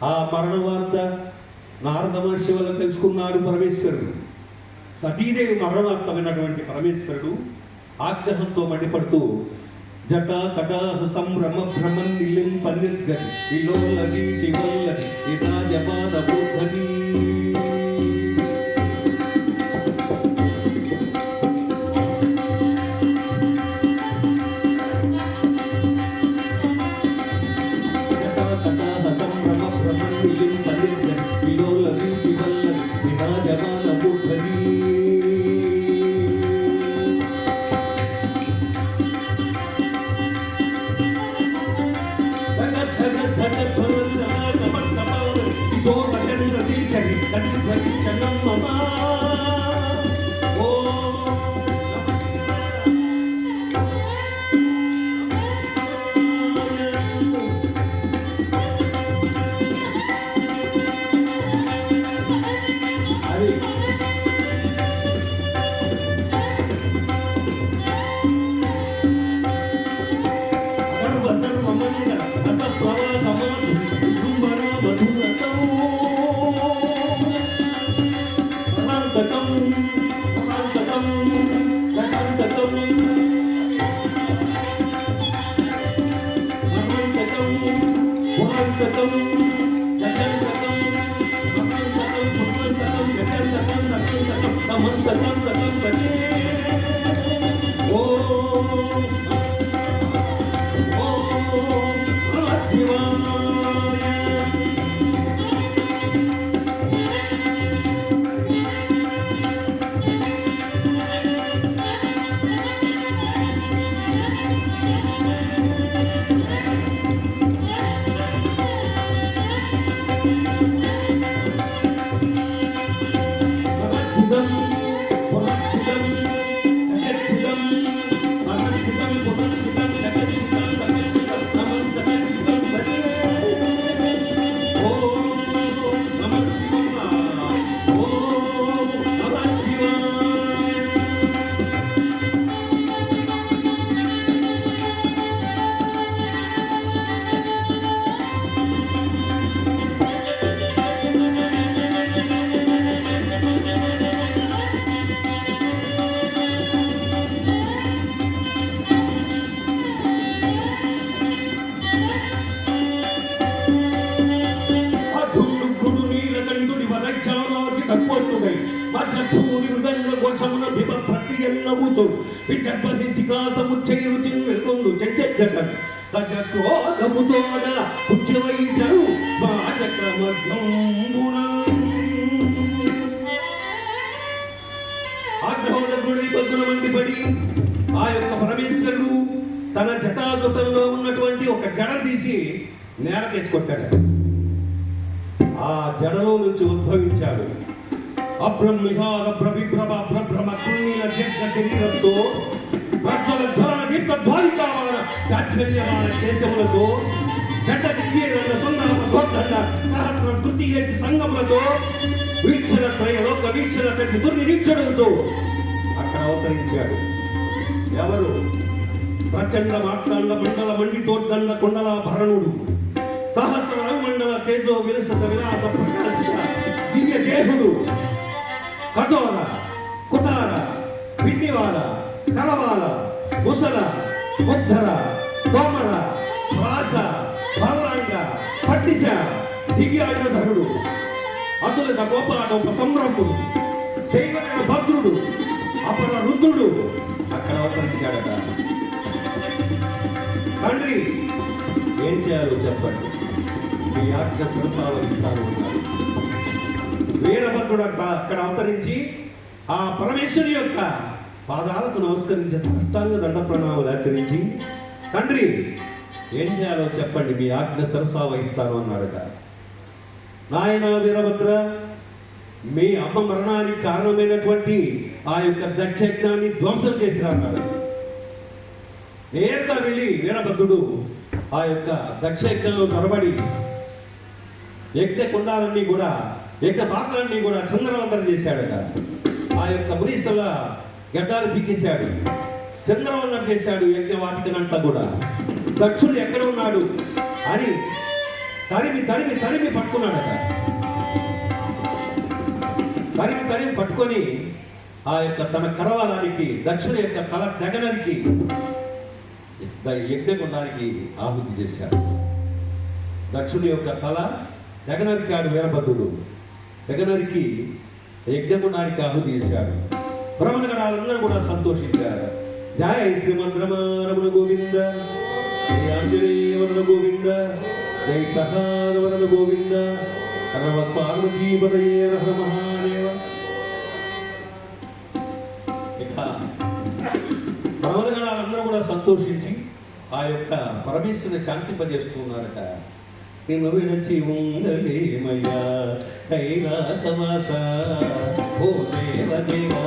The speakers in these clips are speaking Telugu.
ఆ మరణ వార్త నారద మహర్షి వల్ల తెలుసుకున్నాడు పరమేశ్వరుడు. సతీదేవి మరణ వార్త విన్నటువంటి పరమేశ్వరుడు ఆగ్రహంతో మండిపడుతూ జటా కటాహ సంభ్రమ భ్రమన్ నిలిం పన్నిర్గని విలోలగి చివల్లని ఇదా జపాద బుద్ధని మండిపడి ఆ యొక్క పరమేశ్వరుడు తన జటాజుటంలో ఉన్నటువంటి ఒక జడ తీసి నేల తీసుకొట్టాడు. ఆ జడలో నుంచి ఉద్భవించాడు. అభ్రమిహార ప్రవిభ్రమ అభ్రభ్రమ తున్నీల దీర్ఘ శరీరంతో ప్రజ్వల జ్వలన దీర్ఘ జ్వాలికామాన చాచల్యమాన కేశములతో జడ్డ దివ్యేదండ సుందరమ గోర్దండ సహస్ర తృతీయేటి సంగములతో వీక్షణ త్రయలోక వీక్షణ తగ్గి దుర్నిరీక్షణలతో అక్కడ అవతరించాడు. ఎవరు? ప్రచండ మాట్లాండ మండల మండితోడ్దండ కుండలాభరణుడు సహస్ర రవిమండల తేజో విలసత విలాస ప్రకాశిత దివ్య దేహుడు కఠోర కుటార పిండివాడ కలవాల ముసల ముద్ధర తోమర ప్రాస బల్లాంగ పట్టిశ దివ్యాయుధరుడు అతులత గోపాడోప సంభ్రముడు శైవన భద్రుడు అపర రుద్రుడు అక్కడ అవతరించాడట. తండ్రి ఏం చేయాలో చెప్పండి, మీ ఆజ్ఞ శిరసావహిస్తాను అన్నాడు. వీరభద్రుడు అక్కడ అవతరించి ఆ పరమేశ్వరి యొక్క పాదాలకు నమస్కరించి సాష్టాంగ దండ ప్రణామాలు ఆచరించి, తండ్రి ఏం చేయాలో చెప్పండి, మీ ఆజ్ఞ శిరసావహిస్తాను అన్నాడట. నాయన వీరభద్ర, మీ అమ్మ మరణానికి కారణమైనటువంటి ఆ యొక్క దక్షయజ్ఞాన్ని ధ్వంసం చేసిరా అన్నాడు. నేరుగా వెళ్ళి వీరభద్రుడు ఆ యొక్క దక్షయజ్ఞంలో నిలబడి యజ్ఞ కుండాలన్నీ కూడా యజ్ఞ పాత్రలన్నీ కూడా చంద్రవందన చేశాడట. ఆ యొక్క మునీశ్వరుల గడ్డాలు పీకేశాడు, చంద్రవందన చేశాడు యజ్ఞ వాటికనంతా కూడా. దక్షుడు ఎక్కడ ఉన్నాడు అని తరిమి తరిమి తరిమి పట్టుకున్నాడట. తరిమి తరిమి పట్టుకొని ఆ యొక్క తన కరవాలానికి దక్షుని యొక్క తల తెగనరికి యజ్ఞగుండానికి ఆహుతి చేశాడు. దక్షుని యొక్క తల తెగనరికాడు వీరభద్రుడు. తెగనరికి యజ్ఞగుండానికి ఆహుతి చేశాడు. బ్రహ్మగణాలందరూ కూడా సంతోషించారు. జయ శ్రీమంద్రమారమణ గోవింద, జయ ఆంజనేయ వరద గోవింద, జై కహార వరద గోవింద, హర పార్వతీపదయే హర మహాదేవ. ఇక బ్రహ్మగణాలందరూ కూడా సంతోషించి ఆ యొక్క పరమేశ్వరుని శాంతింపజేస్తున్నారట. నిన్ను విడచి ఉండలేమయ్యా కైలాసవాస ఓ దేవదేవా,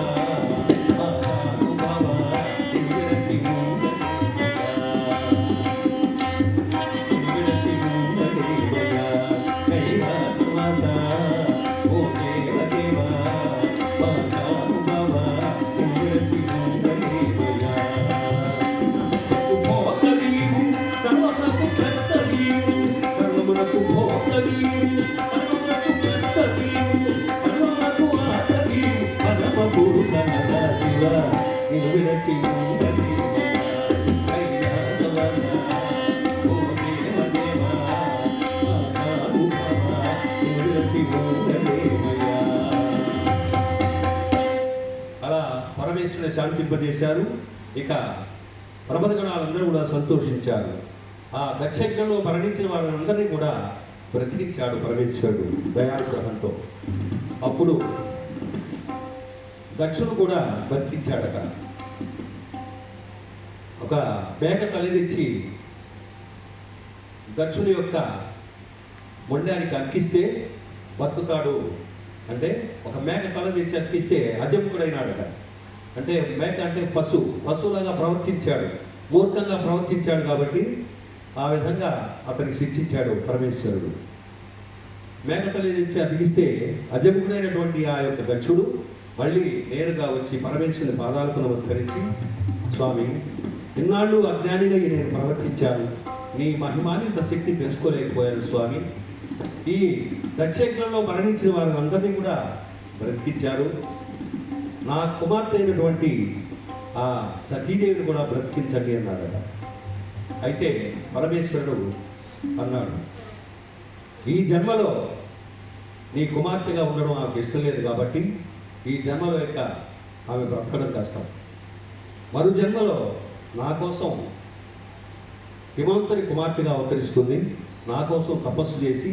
అలా పరమేశ్వరుని శాంతింపజేశారు. ఇక ప్రమదగణాలందరూ కూడా సంతోషించారు. ఆ దక్షయజ్ఞంలో మరణించిన వారందరినీ కూడా బ్రతికించాడు పరమేశ్వరుడు దయానుగ్రహంతో. అప్పుడు దక్షుడు కూడా బ్రతికించాడట. ఒక మేక తల్లి తెచ్చి దక్షుని యొక్క మొండానికి అతికిస్తే బతుకుతాడు అంటే, ఒక మేక తల తెచ్చి అతికిస్తే అజముకుడైనాడట. అంటే మేక అంటే పశువులాగా ప్రవర్తించాడు, మూర్ఖంగా ప్రవర్తించాడు కాబట్టి ఆ విధంగా అతనికి శిక్షించాడు పరమేశ్వరుడు. మేక తల్లి తెచ్చి అతికిస్తే అజముకుడైనటువంటి ఆ యొక్క దక్షుడు మళ్ళీ నేరుగా వచ్చి పరమేశ్వరుని పాదాలకు నమస్కరించి, స్వామి, ఇన్నాళ్ళు అజ్ఞానిగా నేను ప్రవర్తించాను, నీ మహిమానింత శక్తి తెలుసుకోలేకపోయాను స్వామి. ఈ దక్షయజ్ఞంలో మరణించిన వారందరినీ కూడా బ్రతికించారు. నా కుమార్తె అయినటువంటి ఆ సతీదేవిని కూడా బ్రతికించండి అన్నాడట. అయితే పరమేశ్వరుడు అన్నాడు, ఈ జన్మలో నీ కుమార్తెగా ఉండడం ఆమెకు ఇష్టం లేదు కాబట్టి ఈ జన్మలో యొక్క ఆమె బ్రతకడం కష్టం. మరు జన్మలో నా కోసం హిమవంతుని కుమార్తెగా అవతరిస్తుంది, నా కోసం తపస్సు చేసి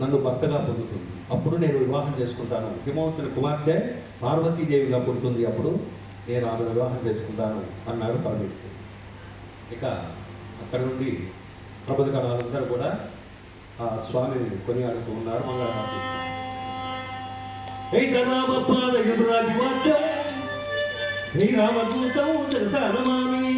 నన్ను భర్తగా పొందుతుంది. అప్పుడు నేను వివాహం చేసుకుంటాను. హిమవంతుని కుమార్తె పార్వతీదేవిగా పుడుతుంది, అప్పుడు నేను ఆమెను వివాహం చేసుకుంటాను అన్నాడు పరమేశ్వరుడు. ఇక అక్కడ నుండి ప్రబోధకాలందరూ కూడా ఆ స్వామిని కొనియాడుతూ ఉన్నారు. మంగళహారతి. రామపాద యుధరాజు వాక్యం, శ్రీరామదూతం నమామి.